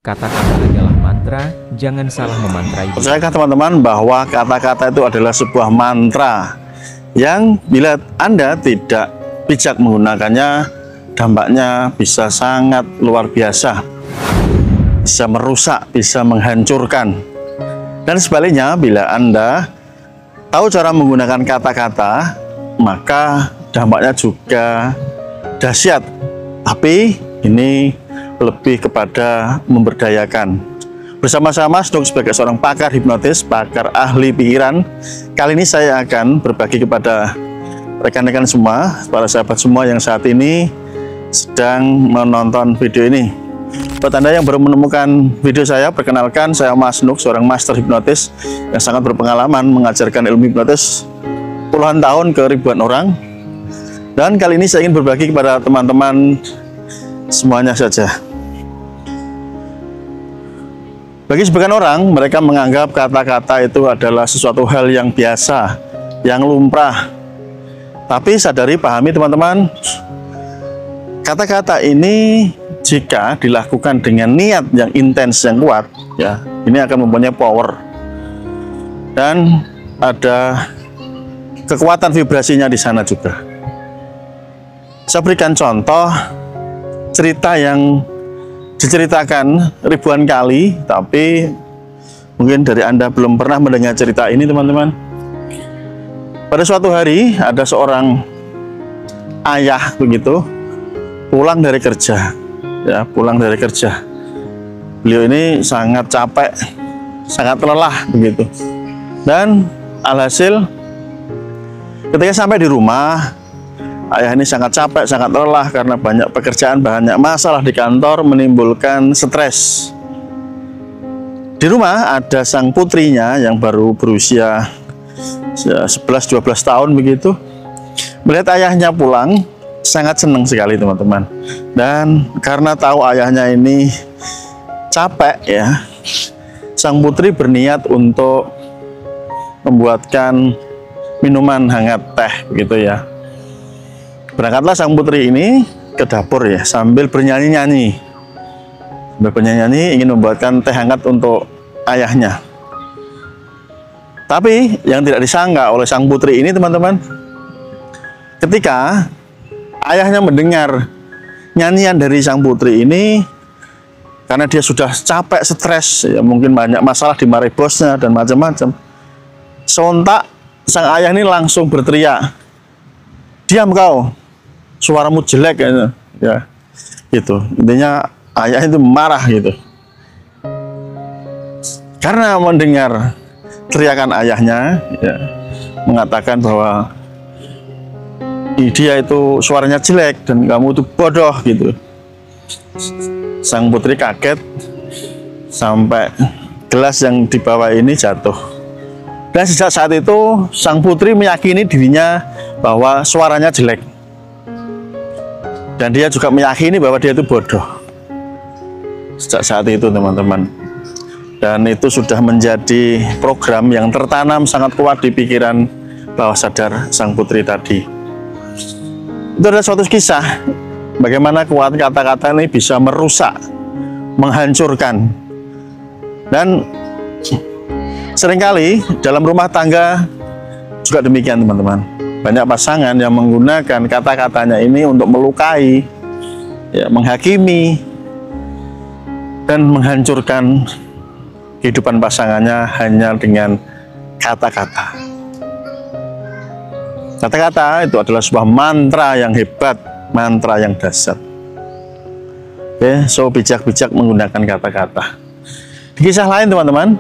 Kata-kata adalah mantra, jangan salah memantrai. Percayakah teman-teman bahwa kata-kata itu adalah sebuah mantra yang bila Anda tidak bijak menggunakannya, dampaknya bisa sangat luar biasa, bisa merusak, bisa menghancurkan. Dan sebaliknya, bila Anda tahu cara menggunakan kata-kata, maka dampaknya juga dahsyat. Tapi ini lebih kepada memberdayakan. Bersama-sama Snuk sebagai seorang pakar hipnotis, pakar ahli pikiran, kali ini saya akan berbagi kepada rekan-rekan semua, para sahabat semua yang saat ini sedang menonton video ini. Buat Anda yang baru menemukan video saya, perkenalkan, saya Mas Snuk, seorang master hipnotis yang sangat berpengalaman mengajarkan ilmu hipnotis puluhan tahun ke ribuan orang. Dan kali ini saya ingin berbagi kepada teman-teman semuanya saja. Bagi sebagian orang, mereka menganggap kata-kata itu adalah sesuatu hal yang biasa, yang lumrah. Tapi sadari, pahami teman-teman, kata-kata ini jika dilakukan dengan niat yang intens, yang kuat, ya, ini akan mempunyai power. Dan ada kekuatan vibrasinya di sana juga. Saya berikan contoh cerita yang diceritakan ribuan kali, tapi mungkin dari Anda belum pernah mendengar cerita ini, teman-teman. Pada suatu hari ada seorang ayah begitu pulang dari kerja, ya, pulang dari kerja. Beliau ini sangat capek, sangat lelah begitu. Dan alhasil ketika sampai di rumah, ayah ini sangat capek, sangat lelah karena banyak pekerjaan, banyak masalah di kantor, menimbulkan stres. Di rumah ada sang putrinya yang baru berusia 11-12 tahun begitu. Melihat ayahnya pulang, sangat senang sekali teman-teman. Dan karena tahu ayahnya ini capek, ya, sang putri berniat untuk membuatkan minuman hangat, teh begitu ya. Berangkatlah sang putri ini ke dapur, ya, sambil bernyanyi-nyanyi. Sambil bernyanyi-nyanyi ingin membuatkan teh hangat untuk ayahnya. Tapi yang tidak disangka oleh sang putri ini, teman-teman, ketika ayahnya mendengar nyanyian dari sang putri ini, karena dia sudah capek, stres, ya, mungkin banyak masalah, dimarahi bosnya dan macam-macam, sontak sang ayah ini langsung berteriak, "Diam kau, suaramu jelek," ya, gitu. Intinya ayah itu marah gitu, karena mendengar teriakan ayahnya, ya, mengatakan bahwa dia itu suaranya jelek dan kamu itu bodoh gitu. Sang putri kaget sampai gelas yang dibawa ini jatuh. Dan sejak saat itu sang putri meyakini dirinya bahwa suaranya jelek. Dan dia juga meyakini bahwa dia itu bodoh. Sejak saat itu, teman-teman. Dan itu sudah menjadi program yang tertanam sangat kuat di pikiran bawah sadar sang putri tadi. Itu adalah suatu kisah bagaimana kuat kata-kata ini bisa merusak, menghancurkan. Dan seringkali dalam rumah tangga juga demikian, teman-teman. Banyak pasangan yang menggunakan kata-katanya ini untuk melukai, ya, menghakimi, dan menghancurkan kehidupan pasangannya hanya dengan kata-kata. Kata-kata itu adalah sebuah mantra yang hebat, mantra yang dahsyat. Oke, so bijak-bijak menggunakan kata-kata. Di kisah lain, teman-teman,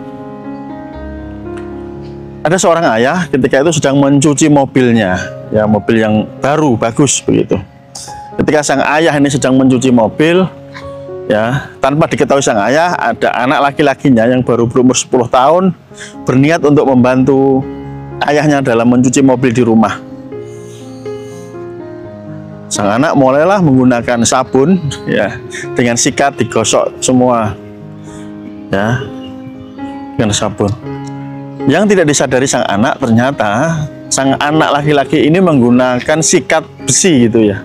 ada seorang ayah ketika itu sedang mencuci mobilnya, ya, mobil yang baru, bagus begitu. Ketika sang ayah ini sedang mencuci mobil, ya, tanpa diketahui sang ayah, ada anak laki-lakinya yang baru berumur 10 tahun berniat untuk membantu ayahnya dalam mencuci mobil di rumah. Sang anak mulailah menggunakan sabun, ya, dengan sikat digosok semua, ya, dengan sabun. Yang tidak disadari sang anak, ternyata sang anak laki-laki ini menggunakan sikat besi gitu, ya.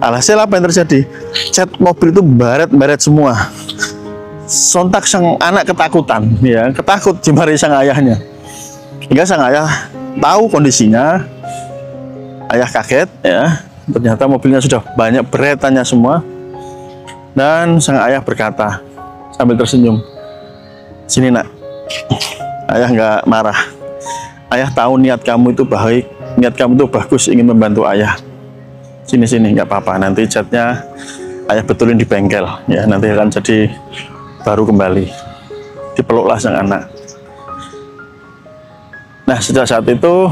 Alhasil apa yang terjadi? Cat mobil itu baret-baret semua. sontak sang anak ketakutan, ya, ketakut dimarahi sang ayahnya. Hingga sang ayah tahu kondisinya, ayah kaget, ya, ternyata mobilnya sudah banyak beretannya semua. Dan sang ayah berkata sambil tersenyum, "Sini nak, ayah nggak marah. Ayah tahu niat kamu itu baik, niat kamu itu bagus, ingin membantu ayah. Sini nggak apa-apa. Nanti catnya ayah betulin di bengkel, ya, nanti akan jadi baru kembali." Dipeluklah sang anak. Nah, sejak saat itu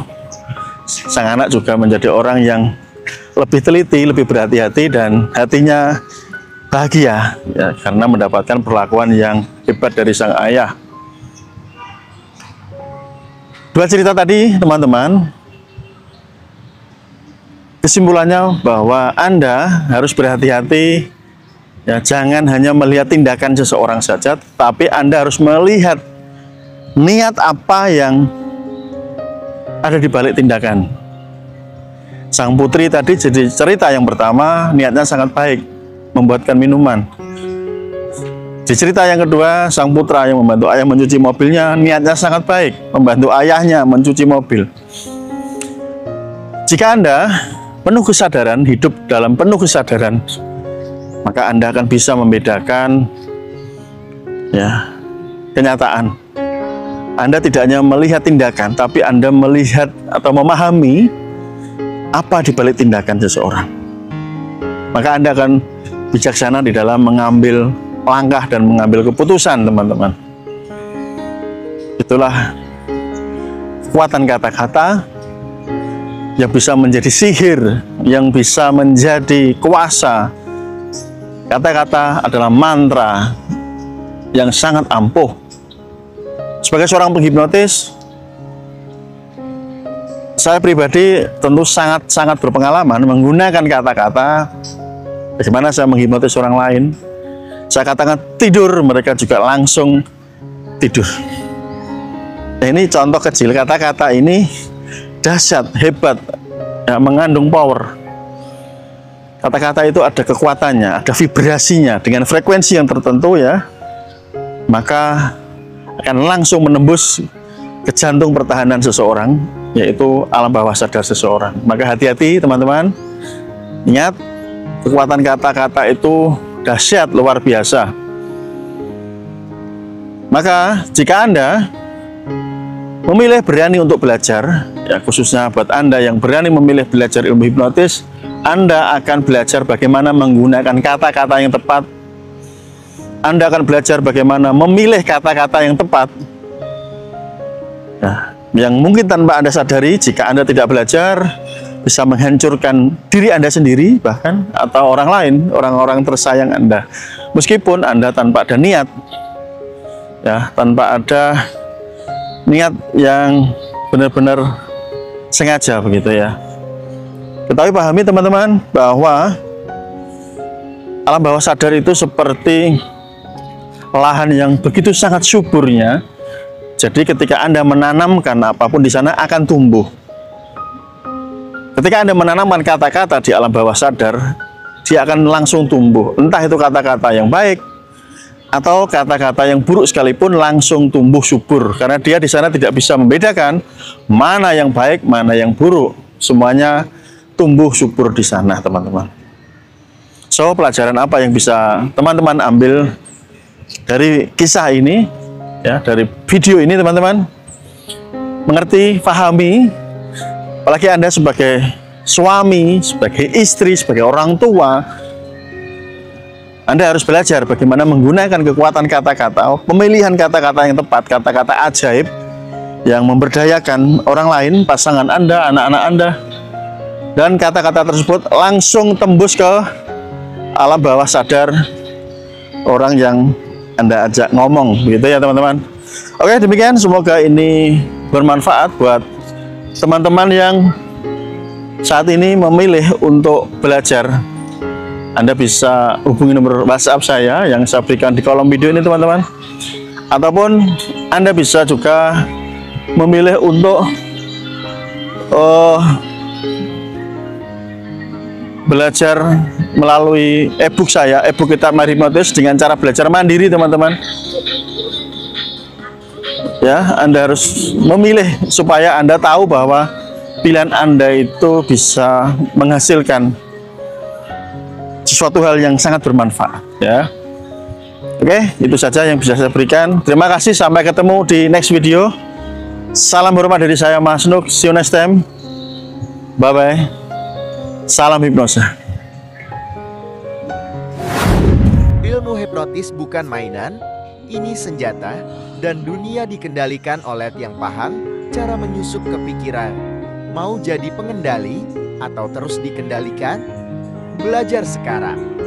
sang anak juga menjadi orang yang lebih teliti, lebih berhati-hati, dan hatinya bahagia, ya, karena mendapatkan perlakuan yang hebat dari sang ayah. Dua cerita tadi, teman-teman, kesimpulannya bahwa Anda harus berhati-hati, ya, jangan hanya melihat tindakan seseorang saja, tapi Anda harus melihat niat apa yang ada di balik tindakan. Sang putri tadi jadi cerita yang pertama, niatnya sangat baik, membuatkan minuman. Di cerita yang kedua, sang putra yang membantu ayah mencuci mobilnya, niatnya sangat baik, membantu ayahnya mencuci mobil. Jika Anda penuh kesadaran, hidup dalam penuh kesadaran, maka Anda akan bisa membedakan, ya, kenyataan. Anda tidak hanya melihat tindakan, tapi Anda melihat atau memahami apa di balik tindakan seseorang. Maka Anda akan bijaksana di dalam mengambil langkah dan mengambil keputusan, teman-teman. Itulah kekuatan kata-kata yang bisa menjadi sihir, yang bisa menjadi kuasa. Kata-kata adalah mantra yang sangat ampuh. Sebagai seorang penghipnotis, saya pribadi tentu sangat berpengalaman menggunakan kata-kata. Bagaimana saya menghipnotis orang lain? Saya katakan tidur, mereka juga langsung tidur. Nah, ini contoh kecil. Kata-kata ini dahsyat, hebat, ya, mengandung power. Kata-kata itu ada kekuatannya, ada vibrasinya dengan frekuensi yang tertentu, ya, maka akan langsung menembus ke jantung pertahanan seseorang, yaitu alam bawah sadar seseorang. Maka hati-hati, teman-teman. Ingat, kekuatan kata-kata itu dahsyat, luar biasa. Maka jika Anda memilih berani untuk belajar, ya, khususnya buat Anda yang berani memilih belajar ilmu hipnotis, Anda akan belajar bagaimana menggunakan kata-kata yang tepat. Anda akan belajar bagaimana memilih kata-kata yang tepat. Nah, yang mungkin tanpa Anda sadari, jika Anda tidak belajar, bisa menghancurkan diri Anda sendiri, bahkan, atau orang lain, orang-orang tersayang Anda. Meskipun Anda tanpa ada niat, ya, tanpa ada niat yang benar-benar sengaja, begitu, ya. Ketahui, pahami, teman-teman, bahwa alam bawah sadar itu seperti lahan yang begitu sangat suburnya. Jadi ketika Anda menanamkan apapun di sana akan tumbuh. Ketika Anda menanamkan kata-kata di alam bawah sadar, dia akan langsung tumbuh. Entah itu kata-kata yang baik atau kata-kata yang buruk sekalipun langsung tumbuh subur. Karena dia di sana tidak bisa membedakan mana yang baik, mana yang buruk. Semuanya tumbuh subur di sana, teman-teman. So, pelajaran apa yang bisa teman-teman ambil dari kisah ini, ya, dari video ini, teman-teman? Mengerti, pahami, apalagi Anda sebagai suami, sebagai istri, sebagai orang tua, Anda harus belajar bagaimana menggunakan kekuatan kata-kata, pemilihan kata-kata yang tepat, kata-kata ajaib yang memberdayakan orang lain, pasangan Anda, anak-anak Anda, dan kata-kata tersebut langsung tembus ke alam bawah sadar orang yang Anda ajak ngomong, begitu, ya, teman-teman. Oke, demikian, semoga ini bermanfaat buat teman-teman yang saat ini memilih untuk belajar. Anda bisa hubungi nomor WhatsApp saya yang saya berikan di kolom video ini, teman-teman. Ataupun Anda bisa juga memilih untuk belajar melalui e-book saya, e-book Kitab Mahir Hipnotis dengan cara belajar mandiri, teman-teman. Ya, Anda harus memilih supaya Anda tahu bahwa pilihan Anda itu bisa menghasilkan sesuatu hal yang sangat bermanfaat, ya. Oke, itu saja yang bisa saya berikan. Terima kasih, sampai ketemu di next video. Salam hormat dari saya, Mas Nuk. See you next time. Bye-bye. Salam hipnosa. Ilmu hipnotis bukan mainan, ini senjata, dan dunia dikendalikan oleh yang paham cara menyusup ke pikiran. Mau jadi pengendali atau terus dikendalikan? Belajar sekarang.